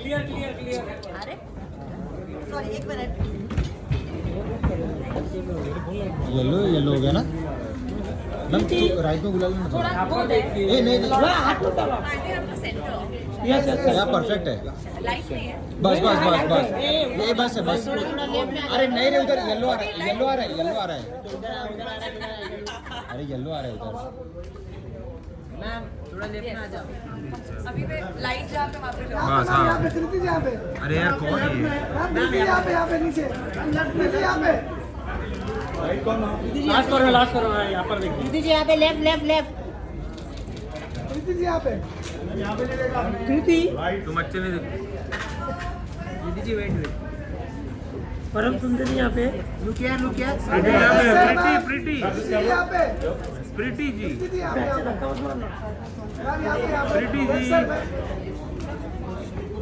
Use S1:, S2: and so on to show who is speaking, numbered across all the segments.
S1: अरे सॉरी एक minute
S2: yellow yellow हो गया ना मैम राइट में गुलाल में
S1: थोड़ा गोल्ड है
S2: ए नहीं नहीं
S1: आई थिंक आपका सेंटर
S2: या परफेक्ट है
S1: लाइट नहीं है
S2: बस बस बस बस ये बस है बस अरे नहीं रे उधर येलो आ रहा है येलो आ रहा है येलो आ रहा है अरे येलो आ रहा है उधर
S3: मैम थोड़ा लेफ्ट में आ जाओ।
S1: अभी मैं लाइट जहाँ पे वहाँ पे जाऊँ
S2: बस हाँ
S4: यहाँ पे कृति जी यहाँ पे
S2: अरे यार कौन है ये
S4: मैम कृति यहाँ पे नीचे कृति यहाँ पे
S5: लास्ट करो यहाँ पर देखिए
S3: दीदी जी यहाँ पे लेफ्ट लेफ्ट लेफ्ट।
S4: कृति जी यहाँ पे
S3: कृति
S2: तुम अच्छे नहीं
S3: दीदी जी वेट वेट।
S5: परम सुंदरी यहाँ पे
S3: लुक यार
S2: प्रीटी
S4: कृति जी यहाँ पे
S2: प्रीटी जी
S4: कृति जी यहाँ पे मैम यहाँ पे
S2: प्रीटी जी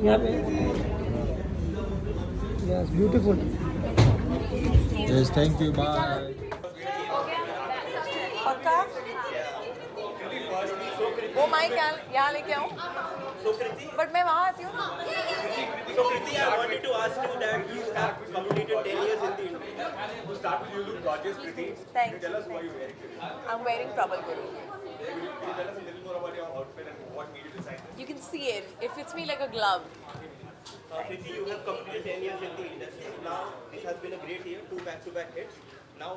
S5: यहाँ पे yes beautiful
S2: yes thank you bye
S1: पक्का वो माइक यहाँ लेके आऊँ बट मैं वहाँ आती हूँ ना
S6: So Kriti, I wanted to ask you that you have completed 10 years in the industry. To start with, you look gorgeous, Kriti.
S1: Thank
S6: Can you tell
S1: you,
S6: us why
S1: thank
S6: you're wearing this?
S1: I'm wearing Prabal Guru.
S6: Can you tell us a little more about your outfit and what made you decide this?
S1: You can see it. It fits me like a glove.
S6: Kriti, you have completed 10 years in the industry. Now, this has been a great year, 2 back-to-back hits. Now,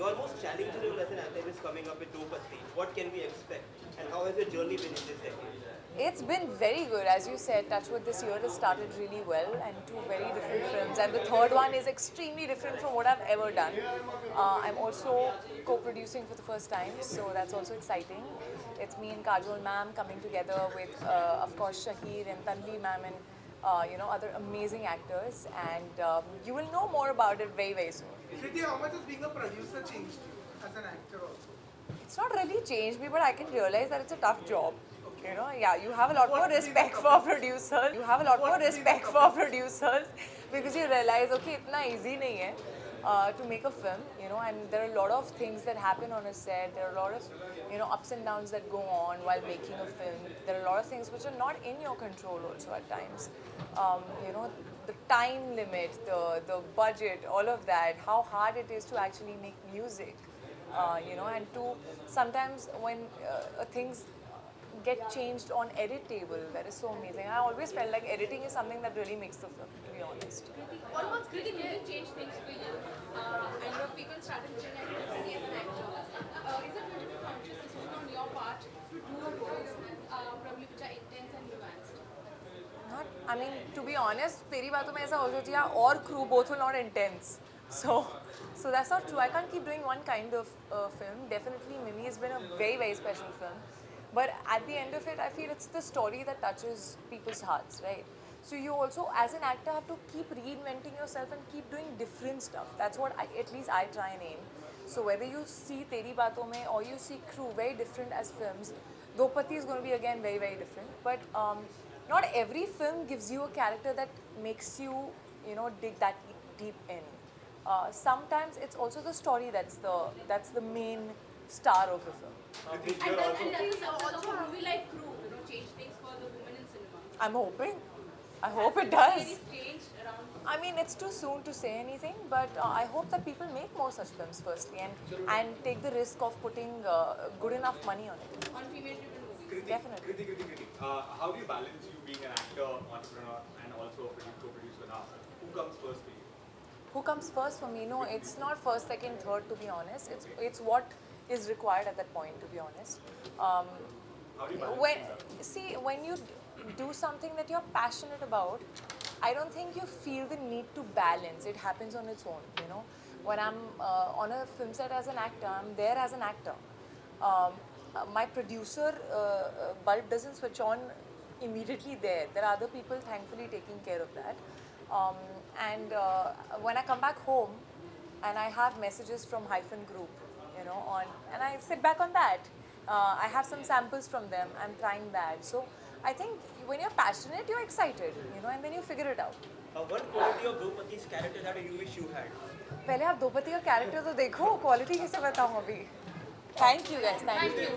S6: your most challenging role as an actor is coming up with Dopati. What can we expect? And how has your journey been in this decade?
S1: It's been very good, as you said. Touchwood this year has started really well, and 2 very different films. And the third one is extremely different from what I've ever done. I'm also co-producing for the first time, so that's also exciting. It's me and Kajol ma'am coming together with, of course, Shahir and Tanvi ma'am and other amazing actors. And you will know more about it very, very soon.
S4: Kriti how much has being a producer changed you as an actor also?
S1: It's not really changed me, but I can realize that it's a tough job. You have a lot more respect for producers. You have a lot more respect for producers because you realize, okay, itna easy nahi hai to make a film, and there are a lot of things that happen on a set. There are a lot of, ups and downs that go on while making a film. There are a lot of things which are not in your control also at times. The time limit, the budget, all of that, how hard it is to actually make music, and to sometimes when things get changed on edit table, that is so amazing. I always felt like editing is something that really makes the film, to be honest.
S7: Almost Kriti really changed things for you. And people started looking at you Kriti as an actor. Is it going to be a conscious decision on your part to do roles probably which are intense and nuanced?
S1: To be honest, तेरी बातों में ऐसा हो जाती है और crew both were not intense. So that's not true. I can't keep doing one kind of film. Definitely, Mimi has been a very, very special film. But at the end of it, I feel it's the story that touches people's hearts, right? So you also, as an actor, have to keep reinventing yourself and keep doing different stuff. That's what at least I try and aim. So whether you see Teri Baaton Mein or you see Crew, very different as films. Dopati is going to be again very, very different. But not every film gives you a character that makes you, dig that deep in. Sometimes it's also the story that's the main star of the film.
S7: And does also a movie like Crew, change things for the women in cinema?
S1: I'm hoping. I hope it does.
S7: Very strange around.
S1: It's too soon to say anything, but I hope that people make more such films firstly and take the risk of putting good enough money on it.
S7: On female-driven movies.
S1: Definitely.
S6: Kriti, how do you balance you being an actor, entrepreneur, and also a co-producer now? Who comes first for you?
S1: Who comes first for me? No, it's not first, second, third, to be honest. It's what is required at that point, to be honest.
S6: How do you balance
S1: When you do something that you're passionate about, I don't think you feel the need to balance. It happens on its own, When I'm on a film set as an actor, I'm there as an actor. My producer bulb doesn't switch on immediately there. There are other people thankfully taking care of that. And when I come back home and I have messages from Hyphen Group, and I sit back on that. I have some samples from them. I'm trying that. So I think when you're passionate, you're excited, and then you figure it out.
S6: One quality of Dopati's character that you wish you had?
S1: पहले आप द्रौपदी का character तो देखो, quality कैसे बताऊँ अभी. Thank you guys. Thank you.